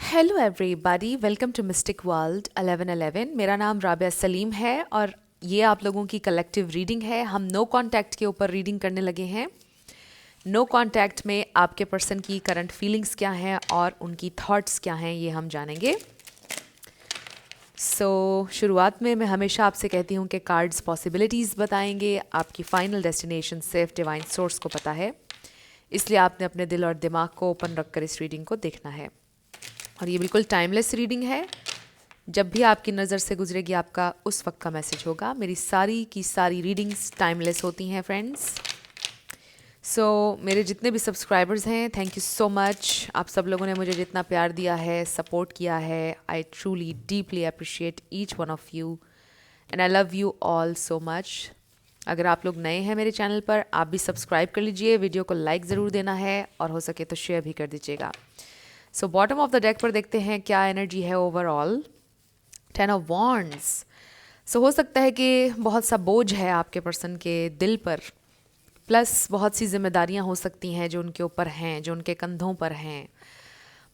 Hello everybody, welcome to Mystic World 1111। मेरा नाम राबिया सलीम है और ये आप लोगों की कलेक्टिव रीडिंग है। हम नो कांटेक्ट के ऊपर रीडिंग करने लगे हैं। नो कांटेक्ट में आपके पर्सन की करंट फीलिंग्स क्या हैं और उनकी थॉट्स क्या हैं, ये हम जानेंगे। शुरुआत में मैं हमेशा आपसे कहती हूँ कि कार्ड्स पॉसिबिलिटीज़ बताएंगे, आपकी फाइनल डेस्टिनेशन सिर्फ डिवाइन सोर्स को पता है, इसलिए आपने अपने दिल और दिमाग को ओपन रखकर इस रीडिंग को देखना है। और ये बिल्कुल टाइमलेस रीडिंग है। जब भी आपकी नज़र से गुजरेगी आपका उस वक्त का मैसेज होगा। मेरी सारी की सारी रीडिंग्स टाइमलेस होती हैं फ्रेंड्स। मेरे जितने भी सब्सक्राइबर्स हैं, थैंक यू सो मच। आप सब लोगों ने मुझे जितना प्यार दिया है, सपोर्ट किया है, I truly deeply appreciate each one of you and I love you all so much. अगर आप लोग नए हैं मेरे चैनल पर, आप भी सब्सक्राइब कर लीजिए, वीडियो को लाइक ज़रूर देना है और हो सके तो शेयर भी कर दीजिएगा। बॉटम ऑफ द डेक पर देखते हैं क्या एनर्जी है ओवरऑल। 10 of wands. हो सकता है कि बहुत सा बोझ है आपके पर्सन के दिल पर, प्लस बहुत सी जिम्मेदारियां हो सकती हैं जो उनके ऊपर हैं, जो उनके कंधों पर हैं।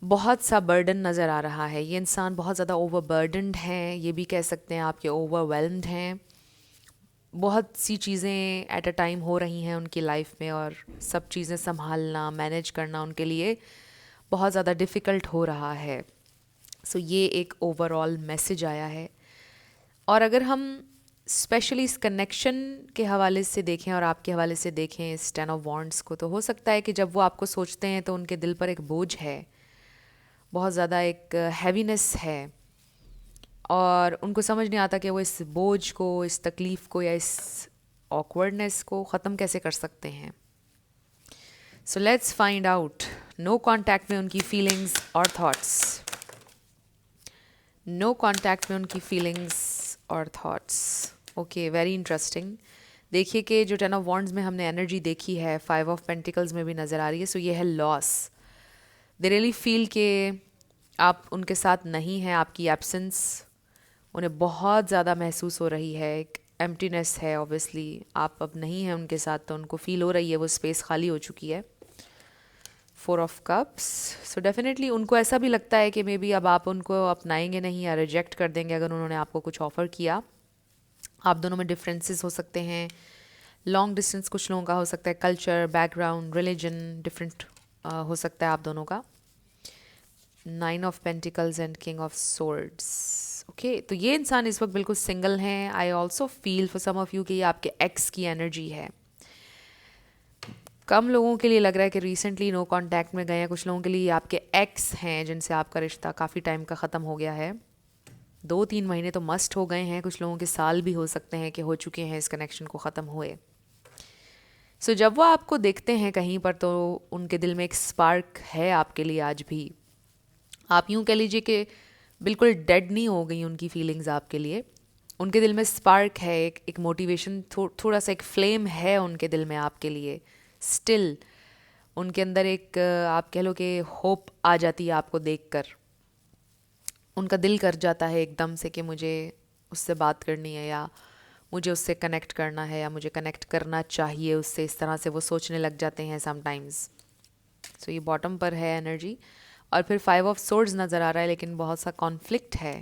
बहुत सा बर्डन नज़र आ रहा है। ये इंसान बहुत ज़्यादा ओवरबर्डनड हैं, ये भी कह सकते हैं आपके ओवरवेल्म्ड हैं। बहुत सी चीज़ें एट अ टाइम हो रही हैं उनकी लाइफ में और सब चीज़ें संभालना, मैनेज करना उनके लिए बहुत ज़्यादा डिफ़िकल्ट हो रहा है। ये एक ओवरऑल मैसेज आया है। और अगर हम स्पेशली इस कनेक्शन के हवाले से देखें और आपके हवाले से देखें इस 10 ऑफ वॉन्ड्स को, तो हो सकता है कि जब वो आपको सोचते हैं तो उनके दिल पर एक बोझ है, बहुत ज़्यादा एक हैवीनेस है और उनको समझ नहीं आता कि वो इस बोझ को, इस तकलीफ़ को या इस ऑकवर्डनेस को ख़त्म कैसे कर सकते हैं। Let's find out no contact में उनकी फीलिंग्स और थॉट्स। नो कांटेक्ट में उनकी फीलिंग्स और थॉट्स। Okay, very interesting. देखिए कि जो 10 ऑफ वॉन्ड्स में हमने एनर्जी देखी है, 5 ऑफ पेंटिकल्स में भी नज़र आ रही है। ये है लॉस। दे रियली फील कि आप उनके साथ नहीं हैं, आपकी एब्सेंस उन्हें बहुत ज़्यादा महसूस हो रही है। एक एम्प्टीनेस है, ऑब्वियसली आप अब नहीं हैं उनके साथ, तो उनको फील हो रही है, वो स्पेस खाली हो चुकी है। 4 ऑफ कप्स। डेफिनेटली उनको ऐसा भी लगता है कि मे बी अब आप उनको अपनाएंगे नहीं या रिजेक्ट कर देंगे अगर उन्होंने आपको कुछ ऑफ़र किया। आप दोनों में डिफरेंसेस हो सकते हैं। लॉन्ग डिस्टेंस कुछ लोगों का हो सकता है, कल्चर, बैकग्राउंड, रिलीजन डिफरेंट हो सकता है आप दोनों का। 9 of pentacles and king of swords. Okay, तो ये इंसान इस वक्त बिल्कुल सिंगल हैं। I also feel for some of you कि ये आपके एक्स की एनर्जी है। कम लोगों के लिए लग रहा है कि रिसेंटली नो कांटेक्ट में गए हैं। कुछ लोगों के लिए आपके एक्स हैं जिनसे आपका रिश्ता काफ़ी टाइम का ख़त्म हो गया है। 2-3 महीने तो मस्ट हो गए हैं, कुछ लोगों के साल भी हो सकते हैं कि हो चुके हैं इस कनेक्शन को ख़त्म हुए। जब वो आपको देखते हैं कहीं पर तो उनके दिल में एक स्पार्क है आपके लिए आज भी। आप यूँ कह लीजिए कि बिल्कुल डेड नहीं हो गई उनकी फीलिंग्स आपके लिए। उनके दिल में स्पार्क है, एक मोटिवेशन, थोड़ा सा एक फ्लेम है उनके दिल में आपके लिए। स्टिल उनके अंदर एक आप कह लो कि होप आ जाती है आपको देखकर। उनका दिल कर जाता है एकदम से कि मुझे उससे बात करनी है या मुझे उससे कनेक्ट करना है या मुझे कनेक्ट करना चाहिए उससे। इस तरह से वो सोचने लग जाते हैं समटाइम्स। ये बॉटम पर है एनर्जी। और फिर 5 ऑफ सोर्ड्स नज़र आ रहा है, लेकिन बहुत सा कॉन्फ्लिक्ट है।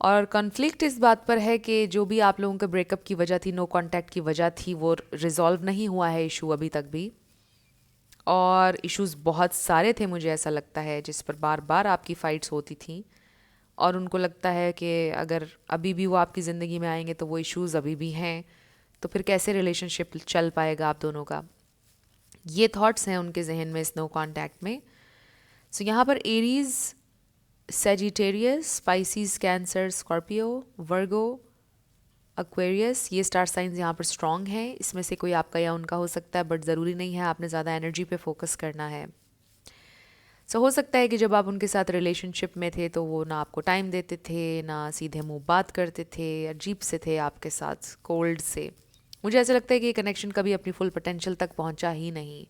और कॉन्फ्लिक्ट इस बात पर है कि जो भी आप लोगों के ब्रेकअप की वजह थी, नो कांटेक्ट की वजह थी, वो रिजॉल्व नहीं हुआ है इशू अभी तक भी। और इश्यूज़ बहुत सारे थे, मुझे ऐसा लगता है, जिस पर बार बार आपकी फ़ाइट्स होती थी। और उनको लगता है कि अगर अभी भी वो आपकी ज़िंदगी में आएंगे तो वो इश्यूज़ अभी भी हैं, तो फिर कैसे रिलेशनशिप चल पाएगा आप दोनों का। ये थॉट्स हैं उनके जहन में इस नो कांटेक्ट में। यहाँ पर Aries, Sagittarius, Pisces, cancer, Scorpio, Virgo, Aquarius, ये स्टार साइंस यहाँ पर स्ट्रॉन्ग हैं। इसमें से कोई आपका या उनका हो सकता है, बट ज़रूरी नहीं है। आपने ज़्यादा एनर्जी पे फोकस करना है। हो सकता है कि जब आप उनके साथ रिलेशनशिप में थे तो वो ना आपको टाइम देते थे, ना सीधे मुंह बात करते थे, अजीब से थे आपके साथ, कोल्ड से। मुझे ऐसा लगता है कि ये कनेक्शन कभी अपनी फुल पोटेंशियल तक पहुंचा ही नहीं।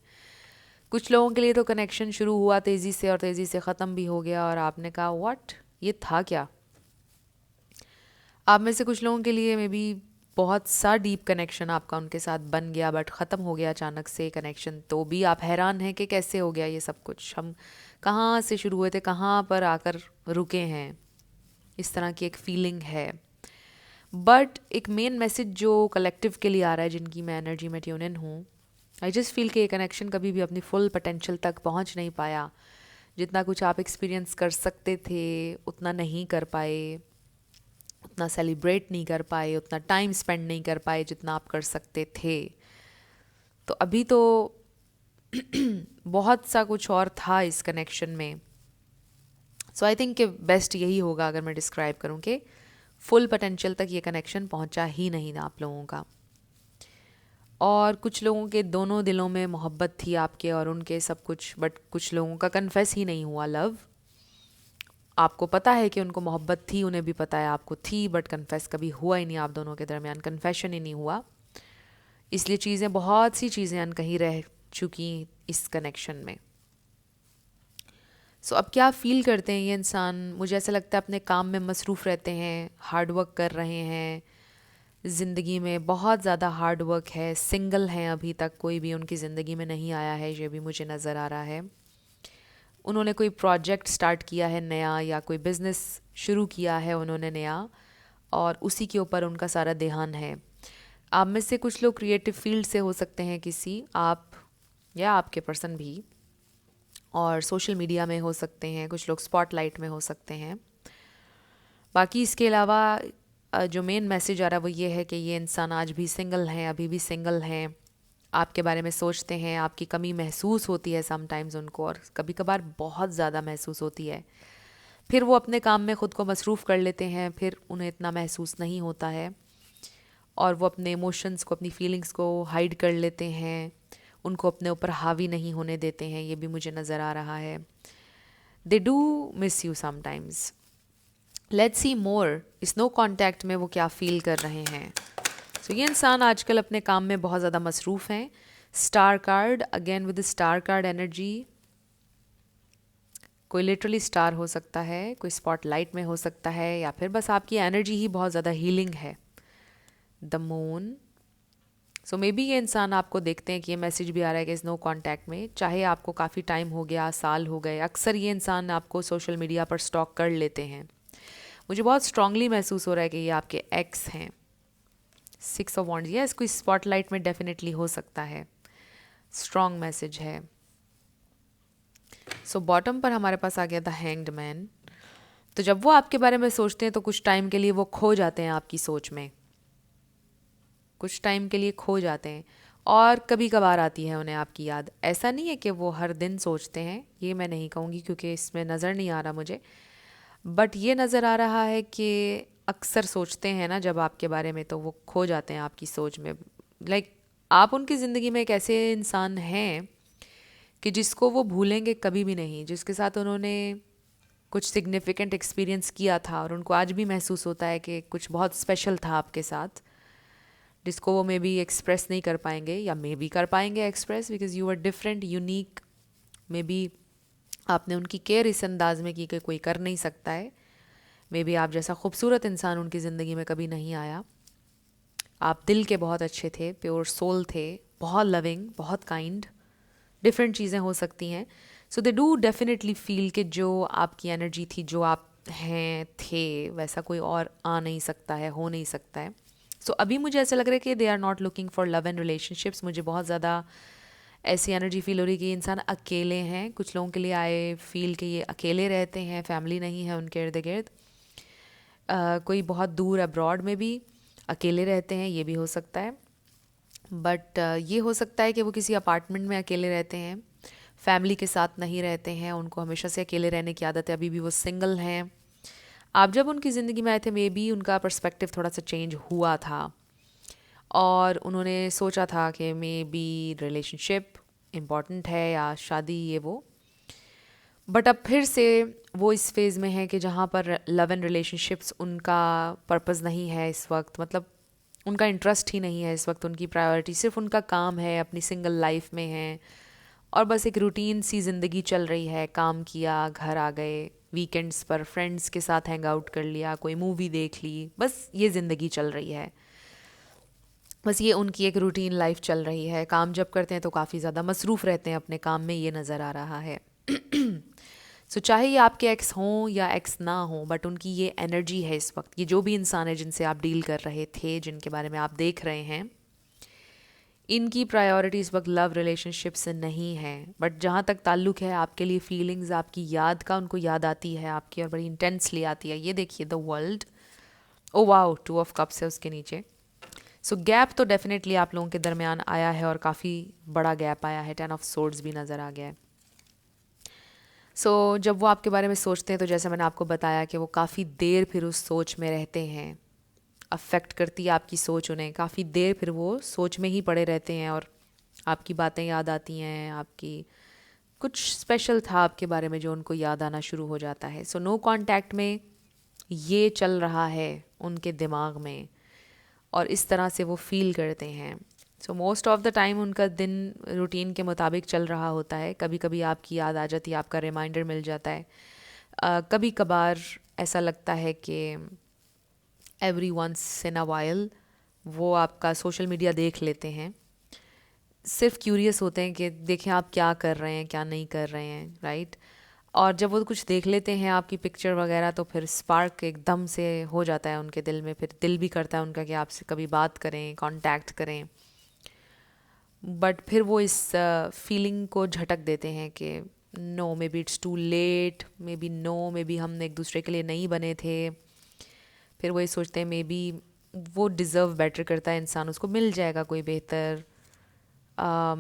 कुछ लोगों के लिए तो कनेक्शन शुरू हुआ तेज़ी से और तेज़ी से ख़त्म भी हो गया और आपने कहा व्हाट, ये था क्या। आप में से कुछ लोगों के लिए मे बी बहुत सा डीप कनेक्शन आपका उनके साथ बन गया, बट ख़त्म हो गया अचानक से कनेक्शन, तो भी आप हैरान हैं कि कैसे हो गया ये सब कुछ। हम कहाँ से शुरू हुए थे, कहाँ पर आकर रुके हैं, इस तरह की एक फीलिंग है। बट एक मेन मैसेज जो कलेक्टिव के लिए आ रहा है, जिनकी मैं एनर्जी में ट्यून इन हूँ, आई जस्ट फील कि ये कनेक्शन कभी भी अपनी फुल पोटेंशियल तक पहुँच नहीं पाया। जितना कुछ आप एक्सपीरियंस कर सकते थे उतना नहीं कर पाए, उतना सेलिब्रेट नहीं कर पाए, उतना टाइम स्पेंड नहीं कर पाए जितना आप कर सकते थे। तो अभी तो बहुत सा कुछ और था इस कनेक्शन में। सो आई थिंक कि बेस्ट यही होगा अगर मैं डिस्क्राइब करूँ कि फुल पोटेंशियल तक ये कनेक्शन पहुंचा ही नहीं था आप लोगों का। और कुछ लोगों के दोनों दिलों में मोहब्बत थी आपके और उनके सब कुछ, बट कुछ लोगों का कन्फेस ही नहीं हुआ लव। आपको पता है कि उनको मोहब्बत थी, उन्हें भी पता है आपको थी, बट कन्फेस कभी हुआ ही नहीं आप दोनों के दरमियान, कन्फेशन ही नहीं हुआ। इसलिए चीज़ें, बहुत सी चीज़ें अनकही रह चुकी इस कनेक्शन में। सो अब क्या फ़ील करते हैं ये इंसान? मुझे ऐसा लगता है अपने काम में मसरूफ़ रहते हैं, हार्ड वर्क कर रहे हैं, ज़िंदगी में बहुत ज़्यादा हार्ड वर्क है, सिंगल हैं, अभी तक कोई भी उनकी ज़िंदगी में नहीं आया है, ये भी मुझे नज़र आ रहा है। उन्होंने कोई प्रोजेक्ट स्टार्ट किया है नया, या कोई बिज़नेस शुरू किया है उन्होंने नया, और उसी के ऊपर उनका सारा ध्यान है। आप में से कुछ लोग क्रिएटिव फील्ड से हो सकते हैं, किसी आप या आपके पर्सन भी, और सोशल मीडिया में हो सकते हैं, कुछ लोग स्पॉटलाइट में हो सकते हैं। बाकी इसके अलावा जो मेन मैसेज आ रहा है वो ये है कि ये इंसान आज भी सिंगल हैं, अभी भी सिंगल हैं, आपके बारे में सोचते हैं, आपकी कमी महसूस होती है समटाइम्स उनको, और कभी कभार बहुत ज़्यादा महसूस होती है। फिर वो अपने काम में ख़ुद को मसरूफ़ कर लेते हैं, फिर उन्हें इतना महसूस नहीं होता है, और वो अपने इमोशंस को, अपनी फीलिंग्स को हाइड कर लेते हैं, उनको अपने ऊपर हावी नहीं होने देते हैं। ये भी मुझे नज़र आ रहा है। They do miss you sometimes. Let's see more इस नो कॉन्टैक्ट में वो क्या फील कर रहे हैं। सो ये इंसान आजकल अपने काम में बहुत ज़्यादा मसरूफ़ हैं। Star card, again with star card energy. कोई लिटरली स्टार हो सकता है, कोई स्पॉटलाइट में हो सकता है, या फिर बस आपकी एनर्जी ही बहुत ज़्यादा हीलिंग है। The moon. So maybe ये इंसान आपको देखते हैं कि ये मैसेज भी आ रहा है कि इस नो कॉन्टैक्ट में, चाहे आपको काफ़ी टाइम हो गया, साल हो गए, अक्सर ये इंसान आपको सोशल मीडिया पर स्टॉक कर लेते हैं। मुझे बहुत स्ट्रांगली महसूस हो रहा है कि ये आपके एक्स हैं। 6 ऑफ वॉन्ड्स, यस, कोई स्पॉटलाइट में डेफिनेटली हो सकता है। स्ट्रॉन्ग मैसेज है। सो बॉटम पर हमारे पास आ गया द हैंग्ड मैन। तो जब वो आपके बारे में सोचते हैं तो कुछ टाइम के लिए वो खो जाते हैं आपकी सोच में, कुछ टाइम के लिए खो जाते हैं, और कभी कभार आती है उन्हें आपकी याद। ऐसा नहीं है कि वो हर दिन सोचते हैं, ये मैं नहीं कहूँगी क्योंकि इसमें नज़र नहीं आ रहा मुझे, बट ये नज़र आ रहा है कि अक्सर सोचते हैं ना जब आपके बारे में, तो वो खो जाते हैं आपकी सोच में। लाइक आप उनकी ज़िंदगी में एक ऐसे इंसान हैं कि जिसको वो भूलेंगे कभी भी नहीं, जिसके साथ उन्होंने कुछ सिग्निफिकेंट एक्सपीरियंस किया था, और उनको आज भी महसूस होता है कि कुछ बहुत स्पेशल था आपके साथ, जिसको वो मे बी एक्सप्रेस नहीं कर पाएंगे, या मे बी कर पाएंगे express, because you are different, unique. Maybe आपने उनकी केयर इस अंदाज में की कि कोई कर नहीं सकता है। मे बी आप जैसा खूबसूरत इंसान उनकी ज़िंदगी में कभी नहीं आया। आप दिल के बहुत अच्छे थे, प्योर सोल थे, बहुत लविंग, बहुत काइंड। डिफरेंट चीज़ें हो सकती हैं। सो दे डू डेफिनेटली फील कि जो आपकी एनर्जी थी, जो आप हैं थे, वैसा कोई और आ नहीं सकता है, हो नहीं सकता है। सो अभी मुझे ऐसा लग रहा है कि they are not looking for love and relationships. मुझे बहुत ज़्यादा ऐसी एनर्जी फील हो रही है कि इंसान अकेले हैं। कुछ लोगों के लिए आए फील कि ये अकेले रहते हैं, फैमिली नहीं है उनके इर्द गिर्द। कोई बहुत दूर अब्रॉड में भी अकेले रहते हैं, ये भी हो सकता है। बट ये हो सकता है कि वो किसी अपार्टमेंट में अकेले रहते हैं, फैमिली के साथ नहीं रहते हैं, उनको हमेशा से अकेले रहने की आदत है, अभी भी वो सिंगल हैं। आप जब उनकी ज़िंदगी में आए थे, मे बी उनका पर्सपेक्टिव थोड़ा सा चेंज हुआ था, और उन्होंने सोचा था कि मे बी रिलेशनशिप इम्पॉर्टेंट है या शादी, ये वो। बट अब फिर से वो इस फेज़ में है कि जहाँ पर लव एंड रिलेशनशिप्स उनका पर्पज़ नहीं है इस वक्त, मतलब उनका इंटरेस्ट ही नहीं है इस वक्त। उनकी प्रायोरिटी सिर्फ उनका काम है, अपनी सिंगल लाइफ में है, और बस एक रूटीन सी ज़िंदगी चल रही है। काम किया, घर आ गए, वीकेंड्स पर फ्रेंड्स के साथ हैंग आउट कर लिया, कोई मूवी देख ली, बस ये ज़िंदगी चल रही है। बस ये उनकी एक रूटीन लाइफ चल रही है। काम जब करते हैं तो काफ़ी ज़्यादा मसरूफ़ रहते हैं अपने काम में, ये नज़र आ रहा है। सो चाहे ये आपके एक्स हों या एक्स ना हों, बट उनकी ये एनर्जी है इस वक्त, ये जो भी इंसान है जिनसे आप डील कर रहे थे, जिनके बारे में आप देख रहे हैं, इनकी प्रायोरिटी इस वक्त लव रिलेशनशिप से नहीं है। बट जहाँ तक ताल्लुक है आपके लिए फीलिंग्स, आपकी याद का उनको याद आती है आपकी, और बड़ी इंटेंसली आती है। ये देखिए the world, oh wow, 2 of cups है उसके नीचे। सो गैप तो डेफिनेटली आप लोगों के दरमियान आया है, और काफ़ी बड़ा गैप आया है। 10 ऑफ सोर्ड्स भी नज़र आ गया है। सो जब वो आपके बारे में सोचते हैं तो जैसे मैंने आपको बताया कि वो काफ़ी देर फिर उस सोच में रहते हैं, अफेक्ट करती है आपकी सोच उन्हें, काफ़ी देर फिर वो सोच में ही पड़े रहते हैं, और आपकी बातें याद आती हैं, आपकी कुछ स्पेशल था आपके बारे में जो उनको याद आना शुरू हो जाता है। सो नो कांटेक्ट में ये चल रहा है उनके दिमाग में, और इस तरह से वो फील करते हैं। So most of the time उनका दिन रूटीन के मुताबिक चल रहा होता है। कभी कभी आपकी याद आ जाती है, आपका रिमाइंडर मिल जाता है। कभी कभार ऐसा लगता है कि every once in a while वो आपका सोशल मीडिया देख लेते हैं, सिर्फ क्यूरियस होते हैं कि देखें आप क्या कर रहे हैं, क्या नहीं कर रहे हैं, राइट। और जब वो कुछ देख लेते हैं आपकी पिक्चर वगैरह, तो फिर स्पार्क एकदम से हो जाता है उनके दिल में, फिर दिल भी करता है उनका कि आपसे कभी बात करें, कांटेक्ट करें। बट फिर वो इस फीलिंग को झटक देते हैं कि no, maybe it's too late, maybe no, maybe हम एक दूसरे के लिए नहीं बने थे। फिर वो ये सोचते हैं मे बी वो डिज़र्व बेटर करता है इंसान, उसको मिल जाएगा कोई बेहतर,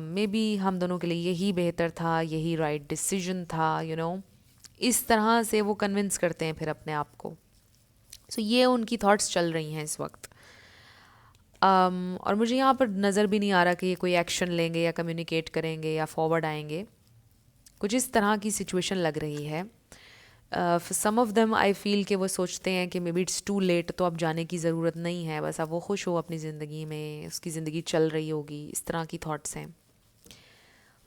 मे बी हम दोनों के लिए यही बेहतर था, यही राइट डिसीजन था, इस तरह से वो कन्विंस करते हैं फिर अपने आप को। सो ये उनकी थॉट्स चल रही हैं इस वक्त। और मुझे यहाँ पर नज़र भी नहीं आ रहा कि ये कोई एक्शन लेंगे या कम्युनिकेट करेंगे या फॉरवर्ड आएंगे। कुछ इस तरह की सिचुएशन लग रही है। Some of them I feel कि वो सोचते हैं कि maybe it's too late, तो अब जाने की ज़रूरत नहीं है, बस अब वो खुश हो अपनी ज़िंदगी में, उसकी ज़िंदगी चल रही होगी, इस तरह की थॉट्स हैं।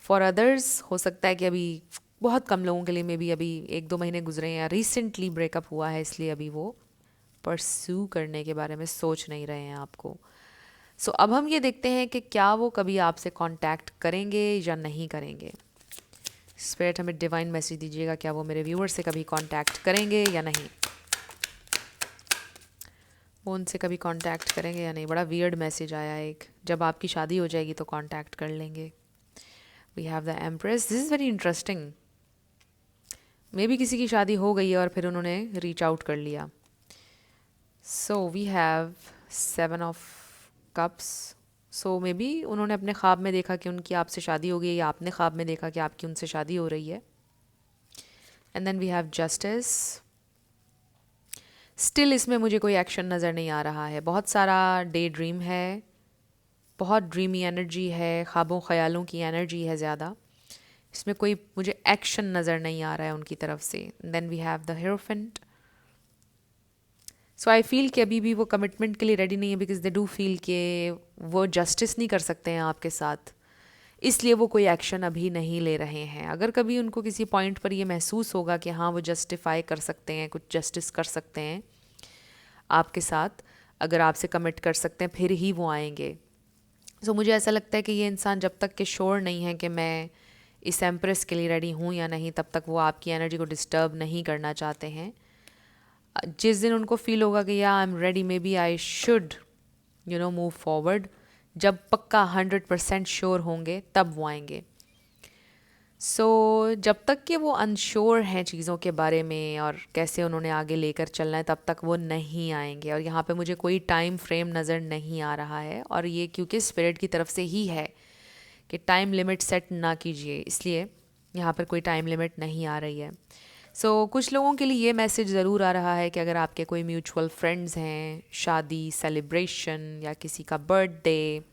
फॉर अदर्स हो सकता है कि अभी बहुत कम लोगों के लिए मे बी अभी 1-2 महीने गुजरे हैं या रिसेंटली ब्रेकअप हुआ है, इसलिए अभी वो परस्यू करने के बारे में सोच नहीं रहे हैं आपको। सो अब हम ये देखते हैं कि क्या वो कभी आपसे कांटेक्ट करेंगे या नहीं करेंगे। स्पिरिट हमें डिवाइन मैसेज दीजिएगा, क्या वो मेरे व्यूअर से कभी कांटेक्ट करेंगे या नहीं, वो उनसे कभी कांटेक्ट करेंगे या नहीं। बड़ा वियर्ड मैसेज आया एक, जब आपकी शादी हो जाएगी तो कांटेक्ट कर लेंगे। We have the empress, this is very interesting. Maybe किसी की शादी हो गई है और फिर उन्होंने रीच आउट कर लिया। So we have 7 of cups. So maybe उन्होंने अपने ख्वाब में देखा कि उनकी आपसे शादी हो गई है, या आपने ख्वाब में देखा कि आपकी उनसे शादी हो रही है। And then we have justice. Still इसमें मुझे कोई एक्शन नज़र नहीं आ रहा है। बहुत सारा डे ड्रीम है, बहुत ड्रीमी एनर्जी है, ख्वाबों ख्यालों की एनर्जी है ज़्यादा। इसमें कोई मुझे एक्शन नज़र नहीं आ रहा है उनकी तरफ से। Then we have the hierophant. So I feel कि अभी भी वो कमिटमेंट के लिए रेडी नहीं है, बिकॉज दे डू फील कि वो जस्टिस नहीं कर सकते हैं आपके साथ, इसलिए वो कोई एक्शन अभी नहीं ले रहे हैं। अगर कभी उनको किसी पॉइंट पर ये महसूस होगा कि हाँ वो जस्टिफाई कर सकते हैं, कुछ जस्टिस कर सकते हैं आपके साथ, अगर आपसे कमिट कर सकते हैं, फिर ही वो आएंगे। सो मुझे ऐसा लगता है कि ये इंसान जब तक कि श्योर नहीं है कि मैं इस एम्प्रेस के लिए रेडी हूँ या नहीं, तब तक वो आपकी एनर्जी को डिस्टर्ब नहीं करना चाहते हैं। जिस दिन उनको फील होगा कि या I am ready, maybe I should move forward, जब पक्का 100% श्योर होंगे तब वो आएंगे। सो जब तक कि वो अनश्योर हैं चीज़ों के बारे में और कैसे उन्होंने आगे लेकर चलना है, तब तक वो नहीं आएंगे। और यहाँ पे मुझे कोई टाइम फ्रेम नज़र नहीं आ रहा है, और ये क्योंकि स्पिरिट की तरफ से ही है कि टाइम लिमिट सेट ना कीजिए, इसलिए यहाँ पर कोई टाइम लिमिट नहीं आ रही है। सो कुछ लोगों के लिए ये मैसेज ज़रूर आ रहा है कि अगर आपके कोई म्यूचुअल फ्रेंड्स हैं, शादी, सेलिब्रेशन या किसी का बर्थडे,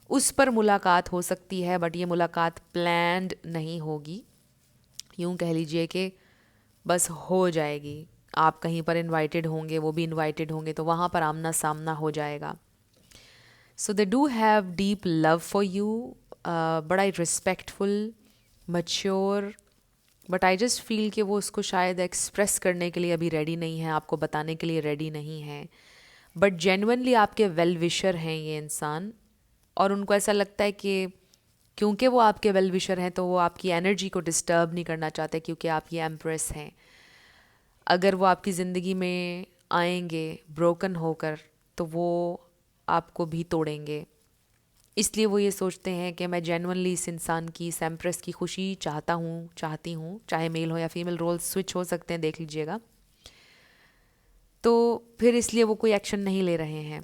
उस पर मुलाकात हो सकती है, बट ये मुलाकात प्लान्ड नहीं होगी। यूँ कह लीजिए कि बस हो जाएगी। आप कहीं पर इनवाइटेड होंगे, वो भी इनवाइटेड होंगे, तो वहाँ पर आमना सामना हो जाएगा। So they do have deep love for you, बड़ा ही respectful, mature, but I just feel कि वो उसको शायद एक्सप्रेस करने के लिए अभी रेडी नहीं है, आपको बताने के लिए रेडी नहीं है। बट जेन्युइनली आपके वेल विशर हैं ये इंसान, और उनको ऐसा लगता है कि क्योंकि वो आपके वेल विशर हैं तो वो आपकी एनर्जी को डिस्टर्ब नहीं करना चाहते, क्योंकि आप ये एम्प्रेस हैं। अगर वो आपकी ज़िंदगी में आएंगे ब्रोकन होकर तो वो आपको भी तोड़ेंगे। इसलिए वो ये सोचते हैं कि मैं जेन्युइनली इस इंसान की, इस एम्प्रेस की खुशी चाहती हूँ, चाहे मेल हो या फीमेल, रोल स्विच हो सकते हैं, देख लीजिएगा। तो फिर इसलिए वो कोई एक्शन नहीं ले रहे हैं,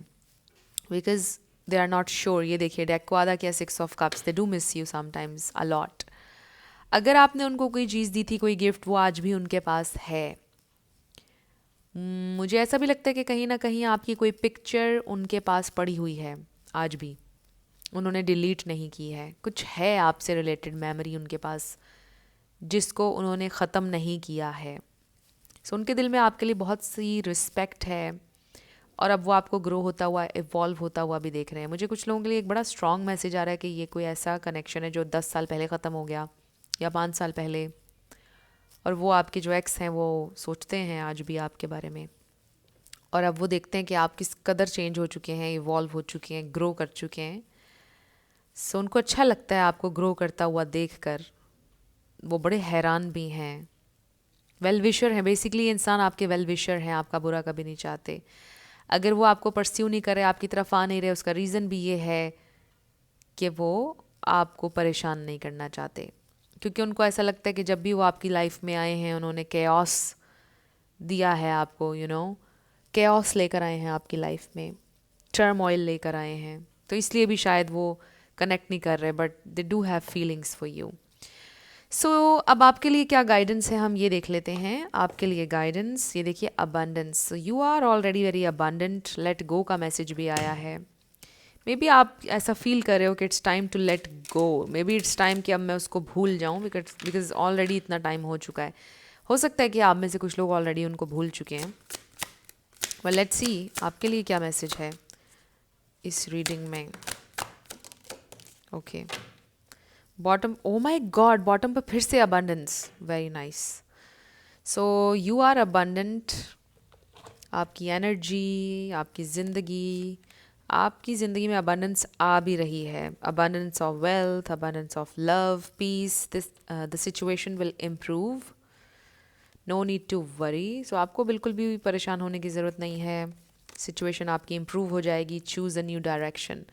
because they are not sure. ये देखिए डेक्वादा क्या, 6 of cups, they do miss you sometimes a lot. अगर आपने उनको कोई चीज़ दी थी, कोई गिफ्ट, वो आज भी उनके पास है। मुझे ऐसा भी लगता है कि कहीं ना कहीं आपकी कोई पिक्चर उनके पास पड़ी हुई है आज भी, उन्होंने डिलीट नहीं की है। कुछ है आपसे रिलेटेड मेमोरी उनके पास जिसको उन्होंने ख़त्म नहीं किया है। सो उनके दिल में आपके लिए बहुत सी रिस्पेक्ट है, और अब वो आपको ग्रो होता हुआ, इवॉल्व होता हुआ भी देख रहे हैं। मुझे कुछ लोगों के लिए एक बड़ा स्ट्रॉन्ग मैसेज आ रहा है कि ये कोई ऐसा कनेक्शन है जो 10 साल पहले ख़त्म हो गया या 5 साल पहले, और वो आपके जो एक्स हैं वो सोचते हैं आज भी आपके बारे में, और अब वो देखते हैं कि आप किस कदर चेंज हो चुके हैं, इवॉल्व हो चुके हैं, ग्रो कर चुके हैं। सो उनको अच्छा लगता है आपको ग्रो करता हुआ देख कर। वो बड़े हैरान भी हैं। वेल विशर हैं बेसिकली, इंसान आपके वेल विशर हैं, आपका बुरा कभी नहीं चाहते। अगर वो आपको परस्यू नहीं करे, आपकी तरफ आ नहीं रहे, उसका रीज़न भी ये है कि वो आपको परेशान नहीं करना चाहते, क्योंकि उनको ऐसा लगता है कि जब भी वो आपकी लाइफ में आए हैं उन्होंने केओस दिया है आपको, केओस लेकर आए हैं आपकी लाइफ में, टर्मोइल लेकर आए हैं। तो इसलिए भी शायद वो कनेक्ट नहीं कर रहे, but they do have feelings for you. So अब आपके लिए क्या गाइडेंस है, हम ये देख लेते हैं। आपके लिए गाइडेंस, ये देखिए, abundance. You are already very abundant, let go का मैसेज भी आया है। मे बी आप ऐसा फील कर रहे हो कि it's time to let go, maybe it's time कि अब मैं उसको भूल जाऊँ, बिकॉज ऑलरेडी इतना टाइम हो चुका है। हो सकता है कि आप में से कुछ लोग ऑलरेडी उनको भूल चुके हैं। वेल लेट्स सी आपके लिए क्या मैसेज है इस रीडिंग में। Okay, bottom, oh my god, bottom पर फिर से abundance, very nice. So you are abundant. आपकी एनर्जी, आपकी ज़िंदगी में अबंडेंस आ भी रही है। Abundance of wealth, abundance of love, peace. The situation will improve, no need to worry. So आपको बिल्कुल भी परेशान होने की ज़रूरत नहीं है। सिचुएशन आपकी इम्प्रूव हो जाएगी। Choose a new direction.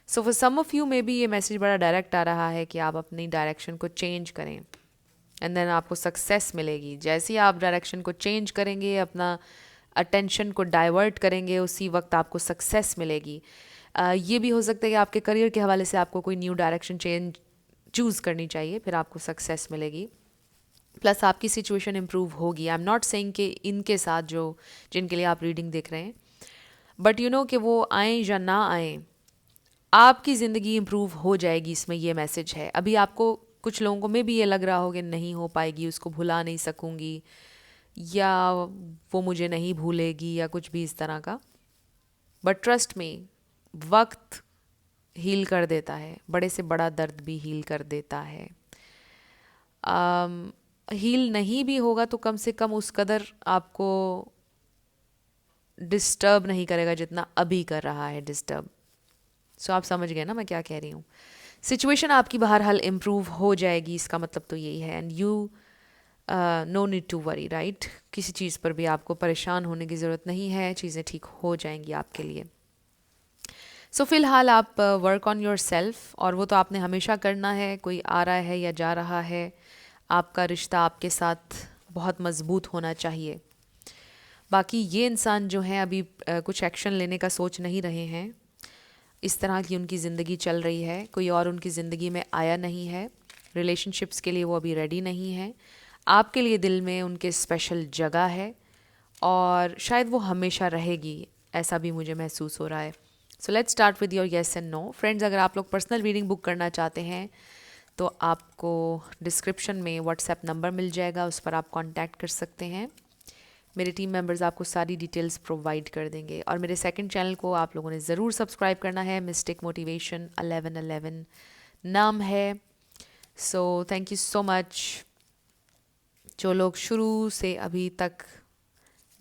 So for some of you maybe ये मैसेज बड़ा डायरेक्ट आ रहा है कि आप अपनी डायरेक्शन को चेंज करें, एंड देन आपको सक्सेस मिलेगी। जैसे ही आप डायरेक्शन को चेंज करेंगे, अपना अटेंशन को डाइवर्ट करेंगे, उसी वक्त आपको सक्सेस मिलेगी। ये भी हो सकता है कि आपके करियर के हवाले से आपको कोई न्यू डायरेक्शन चूज़ करनी चाहिए, फिर आपको सक्सेस मिलेगी। प्लस आपकी सिचुएशन इम्प्रूव होगी। आई एम नॉट सेइंग कि इनके साथ जो जिनके लिए आप रीडिंग देख रहे हैं, बट यू नो कि वो आएँ या ना आएँ, आपकी ज़िंदगी इम्प्रूव हो जाएगी, इसमें ये मैसेज है। अभी आपको कुछ लोगों को में भी ये लग रहा हो कि नहीं हो पाएगी, उसको भुला नहीं सकूँगी, या वो मुझे नहीं भूलेगी, या कुछ भी इस तरह का। बट ट्रस्ट में, वक्त हील कर देता है, बड़े से बड़ा दर्द भी हील कर देता है। हील नहीं भी होगा तो कम से कम उस कदर आपको डिस्टर्ब नहीं करेगा जितना अभी कर रहा है डिस्टर्ब। सो आप समझ गए ना मैं क्या कह रही हूँ। सिचुएशन आपकी बहरहाल इम्प्रूव हो जाएगी, इसका मतलब तो यही है। And you no need to worry, right. किसी चीज़ पर भी आपको परेशान होने की ज़रूरत नहीं है, चीज़ें ठीक हो जाएंगी आपके लिए। सो फिलहाल आप वर्क ऑन योर सेल्फ, और वो तो आपने हमेशा करना है। कोई आ रहा है या जा रहा है, आपका रिश्ता आपके साथ बहुत मज़बूत होना चाहिए। बाकी ये इंसान जो हैं अभी कुछ एक्शन लेने का सोच नहीं रहे हैं। इस तरह की उनकी ज़िंदगी चल रही है, कोई और उनकी ज़िंदगी में आया नहीं है। रिलेशनशिप्स के लिए वो अभी रेडी नहीं है। आपके लिए दिल में उनके स्पेशल जगह है, और शायद वो हमेशा रहेगी, ऐसा भी मुझे महसूस हो रहा है। So let's start with your yes and no. Friends, अगर आप लोग पर्सनल रीडिंग बुक करना चाहते हैं तो आपको डिस्क्रिप्शन में व्हाट्सएप नंबर मिल जाएगा, उस पर आप कांटेक्ट कर सकते हैं। मेरे टीम मेंबर्स आपको सारी डिटेल्स प्रोवाइड कर देंगे। और मेरे सेकंड चैनल को आप लोगों ने ज़रूर सब्सक्राइब करना है, मिस्टिक मोटिवेशन 1111 नाम है। So thank you so much जो लोग शुरू से अभी तक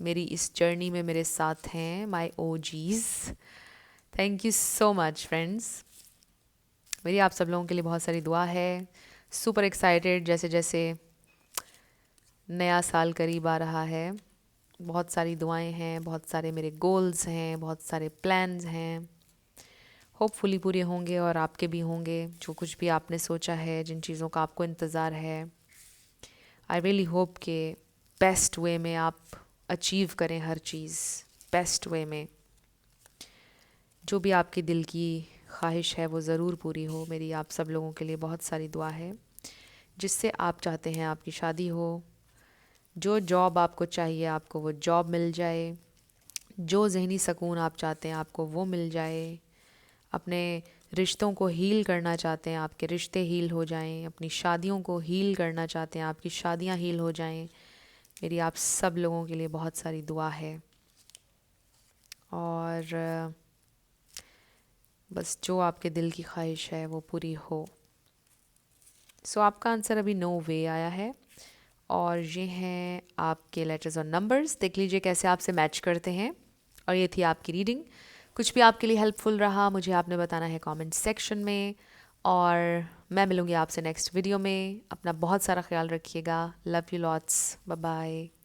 मेरी इस जर्नी में मेरे साथ हैं, my OGs. Thank you so much friends. मेरी आप सब लोगों के लिए बहुत सारी दुआ है। सुपर एक्साइटेड, जैसे जैसे नया साल करीब आ रहा है। बहुत सारी दुआएं हैं, बहुत सारे मेरे गोल्स हैं, बहुत सारे प्लान्स हैं। होपफुली पूरे होंगे और आपके भी होंगे। जो कुछ भी आपने सोचा है, जिन चीज़ों का आपको इंतज़ार है, आई रियली होप कि बेस्ट वे में आप अचीव करें हर चीज़, बेस्ट वे में। जो भी आपके दिल की ख्वाहिश है वो ज़रूर पूरी हो। मेरी आप सब लोगों के लिए बहुत सारी दुआ है। जिससे आप चाहते हैं आपकी शादी हो, जो जॉब आपको चाहिए आपको वो जॉब मिल जाए, जो ज़हनी सुकून आप चाहते हैं आपको वो मिल जाए, अपने रिश्तों को हील करना चाहते हैं आपके रिश्ते हील हो जाएं, अपनी शादियों को हील करना चाहते हैं आपकी शादियां हील हो जाएं। मेरी आप सब लोगों के लिए बहुत सारी दुआ है। और बस जो आपके दिल की ख्वाहिश है वो पूरी हो। सो आपका आंसर अभी नो वे आया है और ये हैं आपके लेटर्स और नंबर्स। देख लीजिए कैसे आपसे मैच करते हैं। और ये थी आपकी रीडिंग। कुछ भी आपके लिए हेल्पफुल रहा मुझे आपने बताना है कमेंट सेक्शन में। और मैं मिलूँगी आपसे नेक्स्ट वीडियो में। अपना बहुत सारा ख्याल रखिएगा। Love you lots. Bye bye.